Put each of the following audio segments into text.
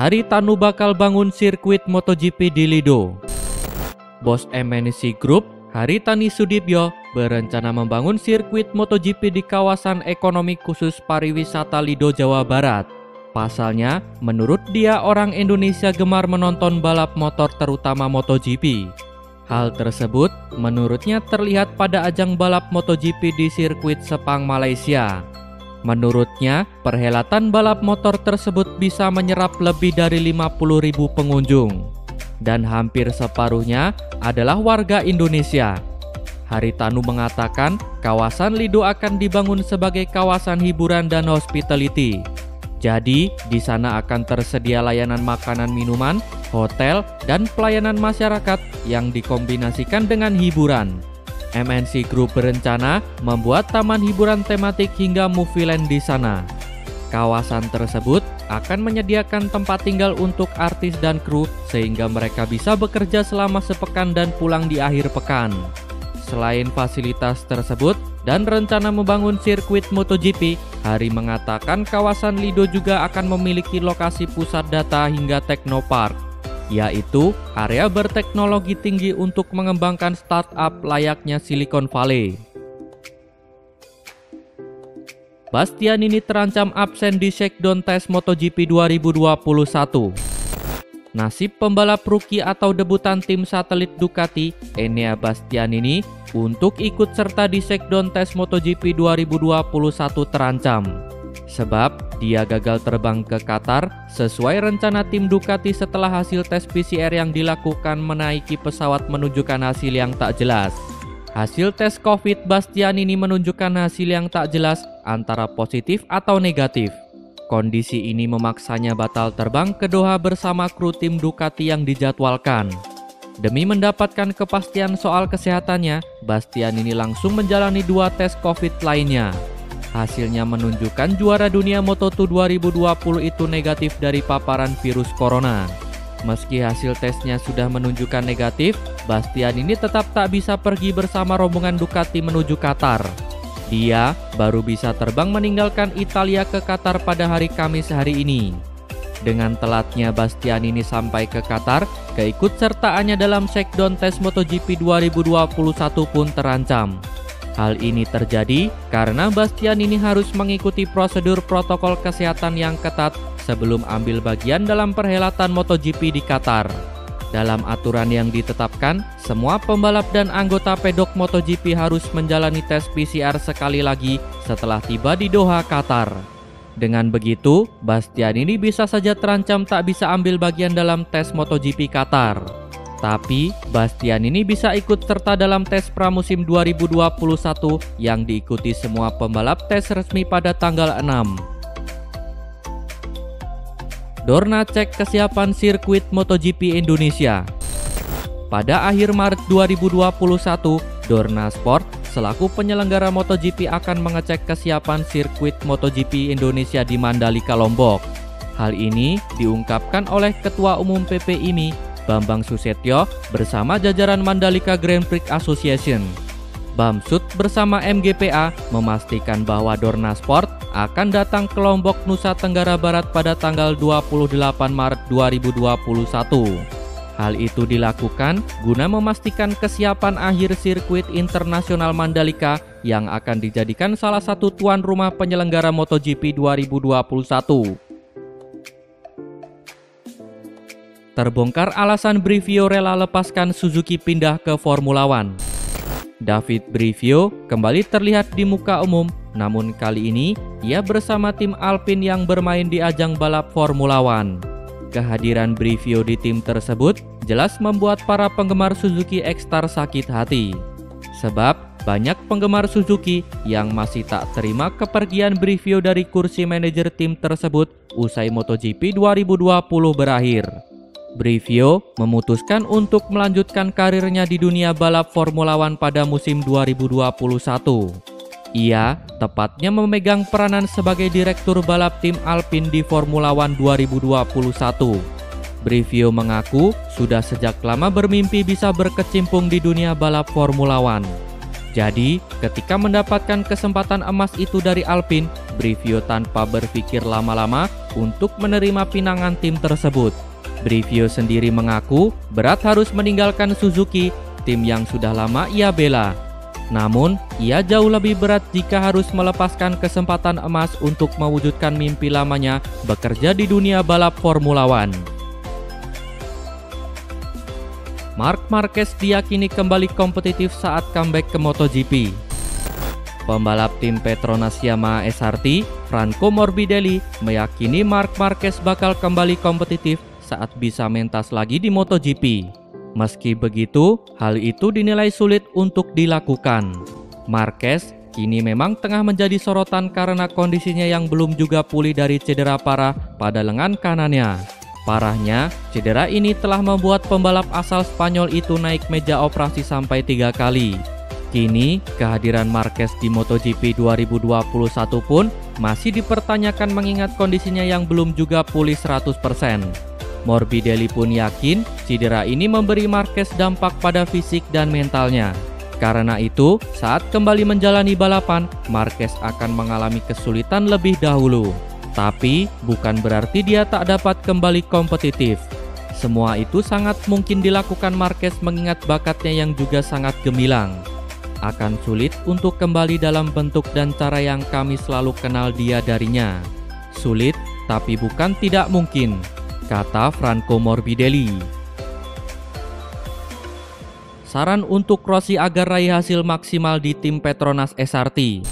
Haritanu bakal bangun sirkuit MotoGP di Lido. Bos MNC Group, Haritanu Sudibyo, berencana membangun sirkuit MotoGP di kawasan ekonomi khusus pariwisata Lido, Jawa Barat. Pasalnya, menurut dia orang Indonesia gemar menonton balap motor terutama MotoGP. Hal tersebut menurutnya terlihat pada ajang balap MotoGP di sirkuit Sepang, Malaysia. Menurutnya, perhelatan balap motor tersebut bisa menyerap lebih dari 50.000 pengunjung. Dan hampir separuhnya adalah warga Indonesia. Haritanu mengatakan kawasan Lido akan dibangun sebagai kawasan hiburan dan hospitality. Jadi, di sana akan tersedia layanan makanan minuman, hotel, dan pelayanan masyarakat yang dikombinasikan dengan hiburan. MNC Group berencana membuat taman hiburan tematik hingga movie land di sana. Kawasan tersebut akan menyediakan tempat tinggal untuk artis dan kru sehingga mereka bisa bekerja selama sepekan dan pulang di akhir pekan. Selain fasilitas tersebut dan rencana membangun sirkuit MotoGP, Hari mengatakan kawasan Lido juga akan memiliki lokasi pusat data hingga Teknopark, yaitu area berteknologi tinggi untuk mengembangkan startup layaknya Silicon Valley. Bastianini terancam absen di shakedown tes MotoGP 2021. Nasib pembalap rookie atau debutan tim satelit Ducati, Enea Bastianini, untuk ikut serta di shakedown tes MotoGP 2021 terancam. Sebab dia gagal terbang ke Qatar sesuai rencana tim Ducati setelah hasil tes PCR yang dilakukan menaiki pesawat menunjukkan hasil yang tak jelas. Hasil tes COVID Bastianini menunjukkan hasil yang tak jelas antara positif atau negatif. Kondisi ini memaksanya batal terbang ke Doha bersama kru tim Ducati yang dijadwalkan. Demi mendapatkan kepastian soal kesehatannya, Bastianini langsung menjalani 2 tes COVID lainnya. Hasilnya menunjukkan juara dunia Moto2 2020 itu negatif dari paparan virus corona. Meski hasil tesnya sudah menunjukkan negatif, Bastianini tetap tak bisa pergi bersama rombongan Ducati menuju Qatar. Dia baru bisa terbang meninggalkan Italia ke Qatar pada hari Kamis hari ini. Dengan telatnya Bastianini sampai ke Qatar, keikutsertaannya dalam shakedown tes MotoGP 2021 pun terancam. Hal ini terjadi karena Bastianini harus mengikuti prosedur protokol kesehatan yang ketat sebelum ambil bagian dalam perhelatan MotoGP di Qatar. Dalam aturan yang ditetapkan, semua pembalap dan anggota pedok MotoGP harus menjalani tes PCR sekali lagi setelah tiba di Doha, Qatar. Dengan begitu, Bastianini bisa saja terancam tak bisa ambil bagian dalam tes MotoGP Qatar. Tapi, Bastianini bisa ikut serta dalam tes pramusim 2021 yang diikuti semua pembalap tes resmi pada tanggal 6. Dorna cek kesiapan sirkuit MotoGP Indonesia. Pada akhir Maret 2021, Dorna Sport selaku penyelenggara MotoGP akan mengecek kesiapan sirkuit MotoGP Indonesia di Mandalika, Lombok. Hal ini diungkapkan oleh Ketua Umum PPIMI, Bambang Susetyo, bersama jajaran Mandalika Grand Prix Association. Bamsud bersama MGPA memastikan bahwa Dorna Sport akan datang ke Lombok, Nusa Tenggara Barat pada tanggal 28 Maret 2021. Hal itu dilakukan guna memastikan kesiapan akhir sirkuit internasional Mandalika yang akan dijadikan salah satu tuan rumah penyelenggara MotoGP 2021. Terbongkar alasan Brivio rela lepaskan Suzuki pindah ke Formula One. David Brivio kembali terlihat di muka umum, namun kali ini ia bersama tim Alpine yang bermain di ajang balap Formula One. Kehadiran Brivio di tim tersebut jelas membuat para penggemar Suzuki X-Star sakit hati. Sebab banyak penggemar Suzuki yang masih tak terima kepergian Brivio dari kursi manajer tim tersebut usai MotoGP 2020 berakhir. Brivio memutuskan untuk melanjutkan karirnya di dunia balap Formula One pada musim 2021. Ia tepatnya memegang peranan sebagai direktur balap tim Alpine di Formula One 2021. Brivio mengaku sudah sejak lama bermimpi bisa berkecimpung di dunia balap Formula One. Jadi, ketika mendapatkan kesempatan emas itu dari Alpine, Brivio tanpa berpikir lama-lama untuk menerima pinangan tim tersebut. Brivio sendiri mengaku berat harus meninggalkan Suzuki, tim yang sudah lama ia bela. Namun, ia jauh lebih berat jika harus melepaskan kesempatan emas untuk mewujudkan mimpi lamanya bekerja di dunia balap Formula One. Marc Marquez diyakini kembali kompetitif saat comeback ke MotoGP. Pembalap tim Petronas Yamaha SRT, Franco Morbidelli, meyakini Marc Marquez bakal kembali kompetitif saat bisa mentas lagi di MotoGP. Meski begitu, hal itu dinilai sulit untuk dilakukan. Marquez kini memang tengah menjadi sorotan karena kondisinya yang belum juga pulih dari cedera parah pada lengan kanannya. Parahnya, cedera ini telah membuat pembalap asal Spanyol itu naik meja operasi sampai 3 kali. Kini, kehadiran Marquez di MotoGP 2021 pun masih dipertanyakan mengingat kondisinya yang belum juga pulih 100%. Morbidelli pun yakin cedera ini memberi Marquez dampak pada fisik dan mentalnya. Karena itu, saat kembali menjalani balapan, Marquez akan mengalami kesulitan lebih dahulu. Tapi, bukan berarti dia tak dapat kembali kompetitif. Semua itu sangat mungkin dilakukan Marquez mengingat bakatnya yang juga sangat gemilang. Akan sulit untuk kembali dalam bentuk dan cara yang kami selalu kenal dia darinya. Sulit, tapi bukan tidak mungkin, kata Franco Morbidelli. Saran untuk Rossi agar raih hasil maksimal di tim Petronas SRT.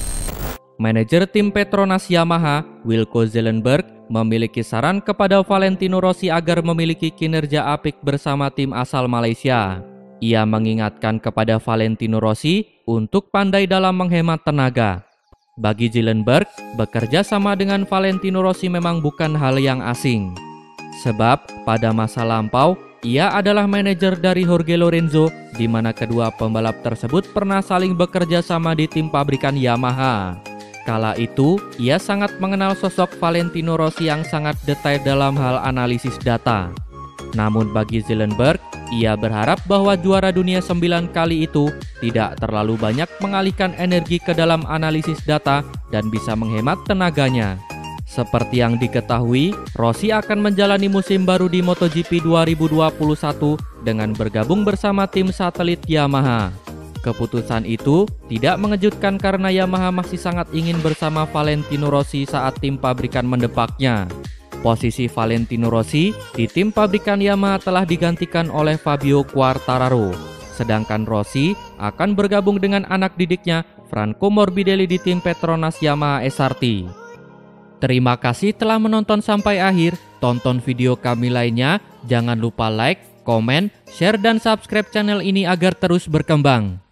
Manajer tim Petronas Yamaha, Wilco Zellenberg, memiliki saran kepada Valentino Rossi agar memiliki kinerja apik bersama tim asal Malaysia. Ia mengingatkan kepada Valentino Rossi untuk pandai dalam menghemat tenaga. Bagi Zellenberg, bekerja sama dengan Valentino Rossi memang bukan hal yang asing. Sebab pada masa lampau, ia adalah manajer dari Jorge Lorenzo, di mana kedua pembalap tersebut pernah saling bekerja sama di tim pabrikan Yamaha. Kala itu, ia sangat mengenal sosok Valentino Rossi yang sangat detail dalam hal analisis data. Namun bagi Zellenberg, ia berharap bahwa juara dunia 9 kali itu tidak terlalu banyak mengalihkan energi ke dalam analisis data dan bisa menghemat tenaganya. Seperti yang diketahui, Rossi akan menjalani musim baru di MotoGP 2021 dengan bergabung bersama tim satelit Yamaha. Keputusan itu tidak mengejutkan karena Yamaha masih sangat ingin bersama Valentino Rossi saat tim pabrikan mendepaknya. Posisi Valentino Rossi di tim pabrikan Yamaha telah digantikan oleh Fabio Quartararo. Sedangkan Rossi akan bergabung dengan anak didiknya Franco Morbidelli di tim Petronas Yamaha SRT. Terima kasih telah menonton sampai akhir. Tonton video kami lainnya. Jangan lupa like, komen, share, dan subscribe channel ini agar terus berkembang.